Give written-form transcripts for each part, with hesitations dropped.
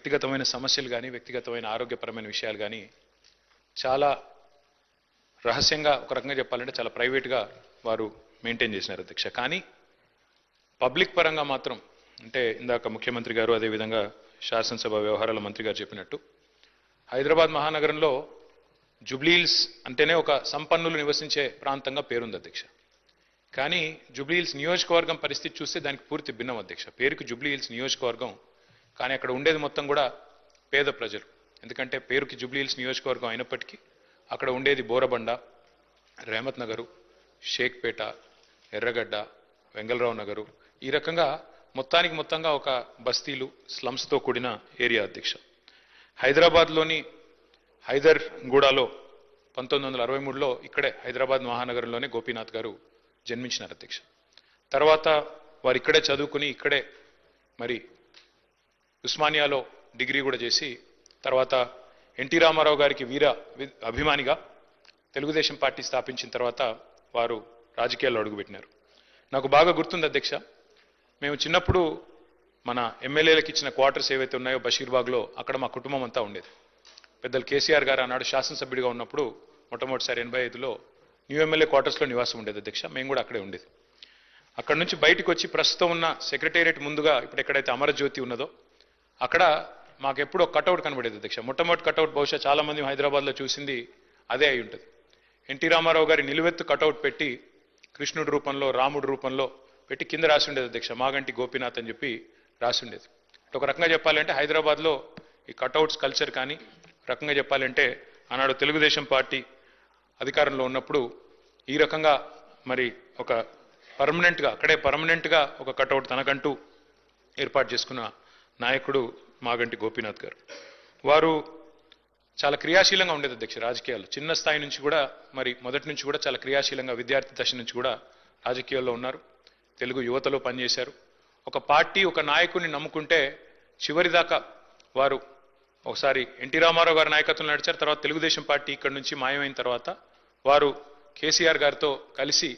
వ్యక్తిగతమైన సమస్యలు కానీ వ్యక్తిగతమైన ఆరోగ్యపరమైన విషయాలు కానీ చాలా రహస్యంగా ఒక రకంగా చెప్పాలంటే చాలా ప్రైవేట్గా వారు మెయింటైన్ చేసినారు అధ్యక్ష. కానీ పబ్లిక్ పరంగా మాత్రం అంటే ఇందాక ముఖ్యమంత్రి గారు అదేవిధంగా శాసనసభ వ్యవహారాల మంత్రి గారు చెప్పినట్టు హైదరాబాద్ మహానగరంలో జుబ్లీహిల్స్ అంటేనే ఒక సంపన్నులు నివసించే ప్రాంతంగా పేరుంది అధ్యక్ష. కానీ జుబ్లీహిల్స్ నియోజకవర్గం పరిస్థితి చూస్తే దానికి పూర్తి భిన్నం అధ్యక్ష. పేరుకి జుబ్లీహిల్స్ నియోజకవర్గం, కానీ అక్కడ ఉండేది మొత్తం కూడా పేద ప్రజలు. ఎందుకంటే పేరుకి జుబ్లీహిల్స్ నియోజకవర్గం అయినప్పటికీ అక్కడ ఉండేది బోరబండ, రేమత్ నగరు, షేక్పేట, ఎర్రగడ్డ, వెంగళరావు నగరు, ఈ రకంగా మొత్తంగా ఒక బస్తీలు స్లమ్స్తో కూడిన ఏరియా అధ్యక్ష. హైదరాబాద్లోని హైదర్గూడలో 1963లో ఇక్కడే హైదరాబాద్ మహానగరంలోనే గోపీనాథ్ గారు జన్మించినారు అధ్యక్ష. తర్వాత వారు ఇక్కడే చదువుకుని ఇక్కడే మరి ఉస్మానియాలో డిగ్రీ కూడా చేసి తర్వాత ఎన్టీ రామారావు గారికి వీర అభిమానిగా తెలుగుదేశం పార్టీ స్థాపించిన తర్వాత వారు రాజకీయాల్లో అడుగుపెట్టినారు. నాకు బాగా గుర్తుంది అధ్యక్ష, మేము చిన్నప్పుడు మన ఎమ్మెల్యేలకు ఇచ్చిన క్వార్టర్స్ ఏవైతే ఉన్నాయో బషీర్బాగ్లో అక్కడ మా కుటుంబం అంతా ఉండేది. పెద్దలు కేసీఆర్ గారు ఆనాడు శాసనసభ్యుడిగా ఉన్నప్పుడు మొట్టమొదటిసారి 85లో న్యూ ఎమ్మెల్యే క్వార్టర్స్లో నివాసం ఉండేది అధ్యక్ష. మేము కూడా అక్కడే ఉండేది. అక్కడ నుంచి బయటకు వచ్చి ప్రస్తుతం ఉన్న సెక్రటేరియట్ ముందుగా ఇప్పుడు ఎక్కడైతే అమరజ్యోతి ఉన్నదో అక్కడ మాకెప్పుడు ఒక కటౌట్ కనబడేది అధ్యక్ష. మొట్టమొదటి కటౌట్ బహుశా చాలా మంది హైదరాబాద్లో చూసింది అదే అయి ఉంటుంది. ఎన్టీ రామారావు గారి నిలువెత్తు కటౌట్ పెట్టి కృష్ణుడి రూపంలో రాముడి రూపంలో పెట్టి కింద రాసి ఉండేది అధ్యక్ష, మాగంటి గోపీనాథ్ అని చెప్పి రాసి ఉండేది. ఒక రకంగా చెప్పాలంటే హైదరాబాద్లో ఈ కటౌట్స్ కల్చర్ కానీ రకంగా చెప్పాలంటే ఆనాడు తెలుగుదేశం పార్టీ అధికారంలో ఉన్నప్పుడు ఈ రకంగా మరి ఒక పర్మనెంట్గా ఒక కటౌట్ తనకంటూ ఏర్పాటు చేసుకున్న నాయకుడు మాగంటి గోపీనాథ్ గారు. వారు చాలా క్రియాశీలంగా ఉండేది అధ్యక్ష రాజకీయాలు. చిన్న స్థాయి నుంచి కూడా మరి మొదటి నుంచి కూడా చాలా క్రియాశీలంగా విద్యార్థి దశ నుంచి కూడా రాజకీయాల్లో ఉన్నారు. తెలుగు యువతలో పనిచేశారు. ఒక పార్టీ ఒక నాయకుడిని నమ్ముకుంటే చివరిదాకా వారు ఒకసారి ఎన్టీ రామారావు గారి నాయకత్వంలో నడిచారు. తర్వాత తెలుగుదేశం పార్టీ ఇక్కడి నుంచి మాయమైన తర్వాత వారు కేసీఆర్ గారితో కలిసి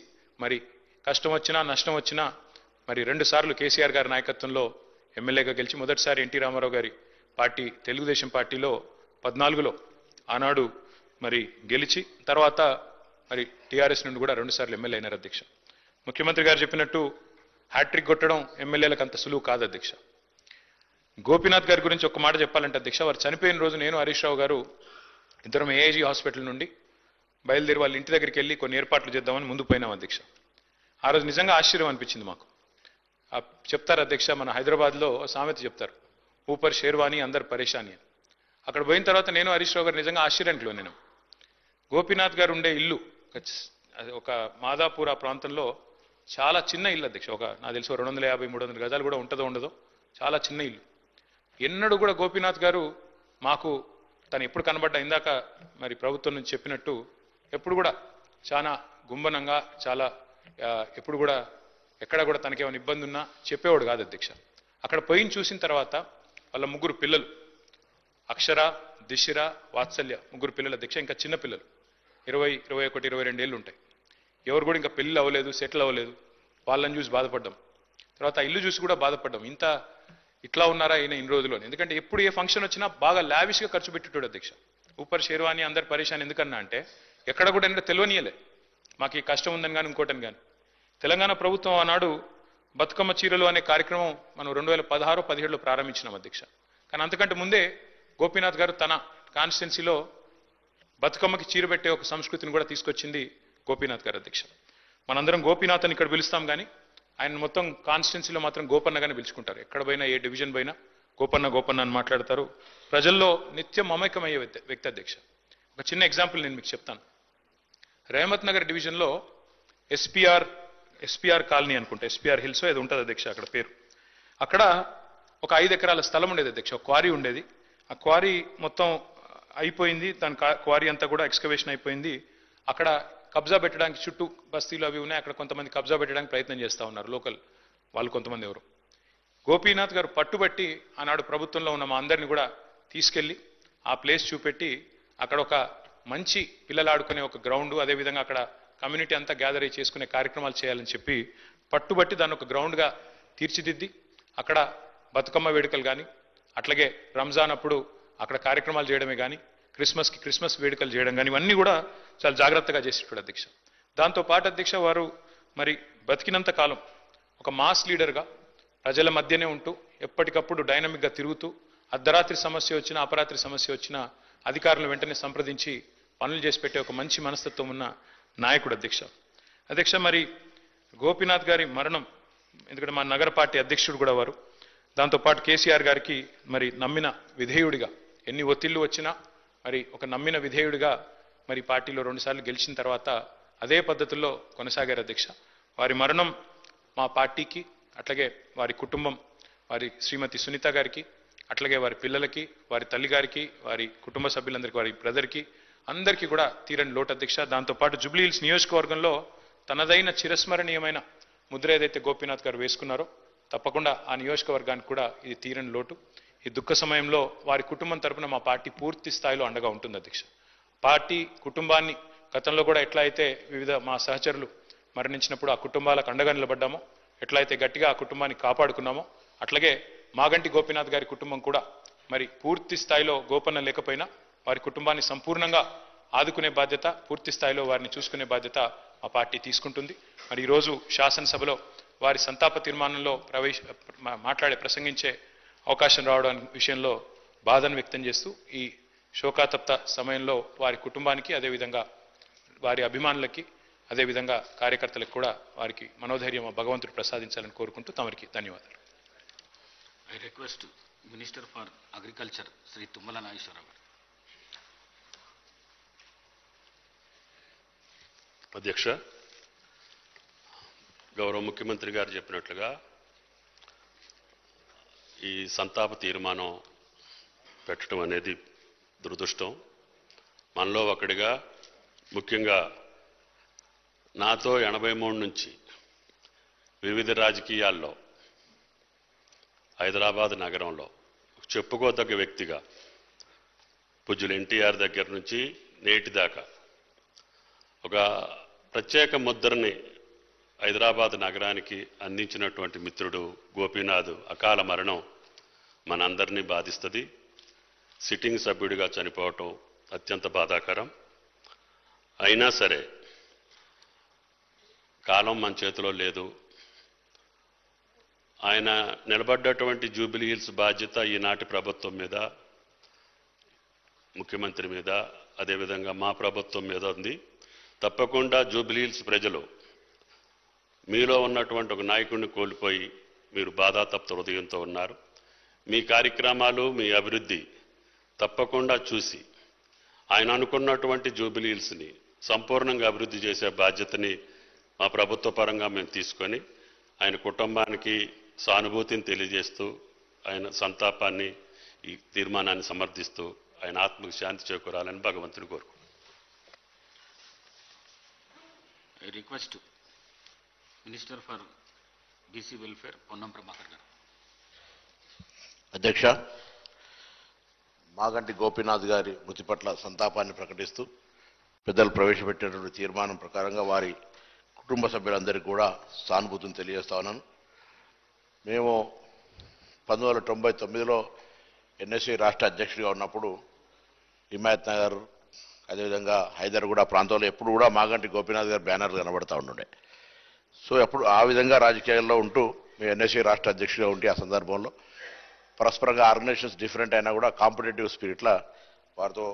మరి కష్టం వచ్చినా నష్టం వచ్చినా మరి 2 సార్లు కేసీఆర్ గారి నాయకత్వంలో ఎమ్మెల్యేగా గెలిచి మొదటిసారి ఎన్టీ రామారావు గారి పార్టీ తెలుగుదేశం పార్టీలో 14లో ఆనాడు మరి గెలిచి తర్వాత మరి టీఆర్ఎస్ నుండి కూడా 2 సార్లు ఎమ్మెల్యే అయినారు అధ్యక్ష. ముఖ్యమంత్రి గారు చెప్పినట్టు హ్యాట్రిక్ కొట్టడం ఎమ్మెల్యేలకు అంత సులువు కాదు అధ్యక్ష. గోపీనాథ్ గారి గురించి ఒక మాట చెప్పాలంటే అధ్యక్ష, వారు చనిపోయిన రోజు నేను హరీష్ రావు గారు ఇద్దరం ఏఐజీ హాస్పిటల్ నుండి బయలుదేరి వాళ్ళ ఇంటి దగ్గరికి వెళ్ళి కొన్ని ఏర్పాట్లు చేద్దామని ముందు పోయినాం అధ్యక్ష. ఆ రోజు నిజంగా ఆశ్చర్యం అనిపించింది మాకు. చెప్తారు అధ్యక్ష, మన హైదరాబాద్లో సామెత చెప్తారు, ఊపర్ షేర్వాణి అందరు పరేషాని అని. అక్కడ పోయిన తర్వాత నేను హరీష్ రావు గారు నిజంగా ఆశ్చర్యానికి లోనేను. గోపీనాథ్ గారు ఉండే ఇల్లు ఒక మాదాపూర్ ఆ ప్రాంతంలో చాలా చిన్న ఇల్లు అధ్యక్ష. నాకు తెలిసి 250-300 గజాలు కూడా ఉంటుందో ఉండదో, చాలా చిన్న ఇల్లు. ఎన్నడూ కూడా గోపీనాథ్ గారు మాకు తను ఎప్పుడు కనబడ్డా ఇందాక మరి ప్రభుత్వం నుంచి చెప్పినట్టు ఎప్పుడు కూడా చాలా గుంభనంగా చాలా ఎప్పుడు కూడా ఎక్కడ కూడా తనకేమైనా ఇబ్బంది ఉన్నా చెప్పేవాడు కాదు అధ్యక్ష. అక్కడ పోయిన చూసిన తర్వాత వాళ్ళ 3 పిల్లలు అక్షర, దిశిర, వాత్సల్య 3 పిల్లలు అధ్యక్ష. ఇంకా చిన్న పిల్లలు 20, 21, 22 ఏళ్ళు ఉంటాయి. ఎవరు కూడా ఇంకా పెళ్ళి అవ్వలేదు, సెటిల్ అవ్వలేదు. వాళ్ళని చూసి బాధపడ్డాం. తర్వాత ఇల్లు చూసి కూడా బాధపడ్డాం, ఇట్లా ఉన్నారా ఈయన ఇన్ని రోజుల్లో. ఎందుకంటే ఎప్పుడు ఏ ఫంక్షన్ వచ్చినా బాగా లావిష్గా ఖర్చు పెట్టేటోడు అధ్యక్ష. ఊపర్ షేర్వాణి అందరు పరేషాన్ ఎందుకన్నా అంటే ఎక్కడ కూడా ఏంటంటే తెలియనియలే మాకు ఈ కష్టం ఉందని కానీ ఇంకోటని కానీ. తెలంగాణ ప్రభుత్వం ఆనాడు బతుకమ్మ చీరలు అనే కార్యక్రమం మనం 2016-17లో ప్రారంభించినాం అధ్యక్ష. కానీ అంతకంటే ముందే గోపీనాథ్ గారు తన కాన్స్టిట్యున్సీలో బతుకమ్మకి చీర పెట్టే ఒక సంస్కృతిని కూడా తీసుకొచ్చింది గోపీనాథ్ గారు అధ్యక్ష. మనందరం గోపీనాథ్ అని ఇక్కడ పిలుస్తాం కానీ ఆయన మొత్తం కాన్స్టిట్యున్సీలో మాత్రం గోపన్నగానే పిలుచుకుంటారు. ఎక్కడ పోయినా ఏ డివిజన్ పోయినా గోపన్న అని మాట్లాడతారు. ప్రజల్లో నిత్యం మమైకమయ్యే వ్యక్తి అధ్యక్ష. ఒక చిన్న ఎగ్జాంపుల్ నేను మీకు చెప్తాను. రేమత్ నగర్ డివిజన్లో ఎస్పీఆర్ కాలనీ అనుకుంటా, ఎస్పీఆర్ హిల్స్ ఏదో ఉంటుంది అధ్యక్ష అక్కడ పేరు. అక్కడ ఒక 5 ఎకరాల స్థలం ఉండేది అధ్యక్ష. ఒక క్వారీ ఉండేది. ఆ క్వారీ మొత్తం అయిపోయింది, దాని క్వారీ అంతా కూడా ఎక్స్కవేషన్ అయిపోయింది. అక్కడ కబ్జా పెట్టడానికి చుట్టూ బస్తీలు అవి ఉన్నాయి. అక్కడ కొంతమంది కబ్జా పెట్టడానికి ప్రయత్నం చేస్తూ ఉన్నారు లోకల్ వాళ్ళు కొంతమంది ఎవరు. గోపీనాథ్ గారు పట్టుబట్టి ఆనాడు ప్రభుత్వంలో ఉన్న మా అందరిని కూడా తీసుకెళ్లి ఆ ప్లేస్ చూపెట్టి అక్కడ ఒక మంచి పిల్లలు ఆడుకునే ఒక గ్రౌండ్, అదేవిధంగా అక్కడ కమ్యూనిటీ అంతా గ్యాదర్ అయ్యి చేసుకునే కార్యక్రమాలు చేయాలని చెప్పి పట్టుబట్టి దాన్ని ఒక గ్రౌండ్గా తీర్చిదిద్ది అక్కడ బతుకమ్మ వేడుకలు కానీ అట్లాగే రంజాన్ అప్పుడు అక్కడ కార్యక్రమాలు చేయడమే కానీ క్రిస్మస్ వేడుకలు చేయడం కానీ ఇవన్నీ కూడా చాలా జాగ్రత్తగా చేసేటాడు అధ్యక్ష. దాంతోపాటు అధ్యక్ష వారు మరి బతికినంత కాలం ఒక మాస్ లీడర్గా ప్రజల మధ్యనే ఉంటూ ఎప్పటికప్పుడు డైనమిక్గా తిరుగుతూ అర్ధరాత్రి సమస్య వచ్చినా అపరాత్రి సమస్య వచ్చినా అధికారులను వెంటనే సంప్రదించి పనులు చేసి పెట్టే ఒక మంచి మనస్తత్వం ఉన్న నాయకుడు అధ్యక్ష. మరి గోపీనాథ్ గారి మరణం, ఎందుకంటే మా నగర పార్టీ అధ్యక్షుడు కూడా వారు, దాంతోపాటు కేసీఆర్ గారికి మరి నమ్మిన విధేయుడిగా ఎన్ని ఒత్తిళ్లు వచ్చినా మరి ఒక నమ్మిన విధేయుడిగా మరి పార్టీలో 2 సార్లు గెలిచిన తర్వాత అదే పద్ధతుల్లో కొనసాగారు అధ్యక్ష. వారి మరణం మా పార్టీకి, అట్లాగే వారి కుటుంబం, వారి శ్రీమతి సునీత గారికి, అట్లాగే వారి పిల్లలకి, వారి తల్లి గారికి, వారి కుటుంబ సభ్యులందరికీ, వారి బ్రదర్కి అందరికీ కూడా తీరని లోటు అధ్యక్ష. దాంతోపాటు జూబ్లీ హిల్స్ నియోజకవర్గంలో తనదైన చిరస్మరణీయమైన ముద్ర ఏదైతే గోపీనాథ్ గారు వేసుకున్నారో తప్పకుండా ఆ నియోజకవర్గానికి కూడా ఇది తీరని లోటు. ఈ దుఃఖ సమయంలో వారి కుటుంబం తరపున మా పార్టీ పూర్తి స్థాయిలో అండగా ఉంటుంది అధ్యక్ష. పార్టీ కుటుంబాన్ని గతంలో కూడా ఎట్లా అయితే వివిధ మా సహచరులు మరణించినప్పుడు ఆ కుటుంబాలకు అండగా నిలబడ్డామో, ఎట్లయితే గట్టిగా ఆ కుటుంబాన్ని కాపాడుకున్నామో, అట్లాగే మాగంటి గోపీనాథ్ గారి కుటుంబం కూడా మరి పూర్తి స్థాయిలో గోపన్న లేకపోయినా వారి కుటుంబాన్ని సంపూర్ణంగా ఆదుకునే బాధ్యత, పూర్తి స్థాయిలో వారిని చూసుకునే బాధ్యత మా పార్టీ తీసుకుంటుంది. మరి ఈరోజు శాసనసభలో వారి సంతాప తీర్మానంలో ప్రసంగించే అవకాశం రావడం విషయంలో బాధను వ్యక్తం చేస్తూ ఈ శోకాతప్త సమయంలో వారి కుటుంబానికి, అదేవిధంగా వారి అభిమానులకి, అదేవిధంగా కార్యకర్తలకు కూడా వారికి మనోధైర్యం భగవంతుడు ప్రసాదించాలని కోరుకుంటూ తమరికి ధన్యవాదాలు. I request minister for agriculture Shri Thummala Nageswararao గారు. అధ్యక్ష, గౌరవ ముఖ్యమంత్రి గారు చెప్పినట్లుగా ఈ సంతాప తీర్మానం పెట్టడం అనేది దురదృష్టం. మనలో ఒకడిగా, ముఖ్యంగా నాతో 83 నుంచి వివిధ రాజకీయాల్లో హైదరాబాద్ నగరంలో చెప్పుకోదగ్గ వ్యక్తిగా పూజ్యులు ఎన్టీఆర్ దగ్గర నుంచి నేటి దాకా ఒక ప్రత్యేక ముద్రని హైదరాబాద్ నగరానికి అందించినటువంటి మిత్రుడు గోపీనాథ్ అకాల మరణం మనందరినీ బాధిస్తుంది. సిట్టింగ్ సభ్యుడిగా చనిపోవటం అత్యంత బాధాకరం. అయినా సరే కాలం మన చేతిలో లేదు. ఆయన నిలబడ్డటువంటి జూబిలీ హిల్స్ బాధ్యత ఈనాటి ప్రభుత్వం మీద, ముఖ్యమంత్రి మీద, అదేవిధంగా మా ప్రభుత్వం మీద ఉంది. తప్పకుండా జూబిలీ హిల్స్ ప్రజలు మీలో ఉన్నటువంటి ఒక నాయకుడిని కోల్పోయి మీరు బాధాతప్త హృదయంతో ఉన్నారు. మీ కార్యక్రమాలు, మీ అభివృద్ధి తప్పకుండా చూసి ఆయన అనుకున్నటువంటి జూబిలీ హిల్స్ని సంపూర్ణంగా అభివృద్ధి చేసే బాధ్యతని మా ప్రభుత్వ పరంగా మేము తీసుకొని ఆయన కుటుంబానికి సానుభూతిని తెలియజేస్తూ ఆయన సంతాపాన్ని, ఈ తీర్మానాన్ని సమర్థిస్తూ ఆయన ఆత్మకు శాంతి చేకూరాలని భగవంతుని కోరుకుంటున్నాను. I request minister for BC welfare Ponnam Prabhakar గారు. అధ్యక్ష, మాగంటి గోపీనాథ్ గారి మృతి పట్ల సంతాపాన్ని ప్రకటిస్తూ పెద్దలు ప్రవేశపెట్టినటువంటి తీర్మానం ప్రకారంగా వారి కుటుంబ సభ్యులందరికీ కూడా సానుభూతిని తెలియజేస్తా ఉన్నాను. మేము 1999లో ఎన్ఎస్సీ రాష్ట్ర అధ్యక్షుడిగా ఉన్నప్పుడు హిమాయత్ నగర్, అదేవిధంగా హైదర్గూడ ప్రాంతంలో ఎప్పుడు కూడా మాగంటి గోపీనాథ్ గారి బ్యానర్లు కనబడతా ఉండే. సో ఎప్పుడు ఆ విధంగా రాజకీయాల్లో ఉంటూ మేము ఎన్ఎస్సీ రాష్ట్ర అధ్యక్షుడిగా ఉంటే ఆ సందర్భంలో పరస్పరంగా ఆర్గనైజేషన్స్ డిఫరెంట్ అయినా కూడా కాంపిటేటివ్ స్పిరిట్లా వారితో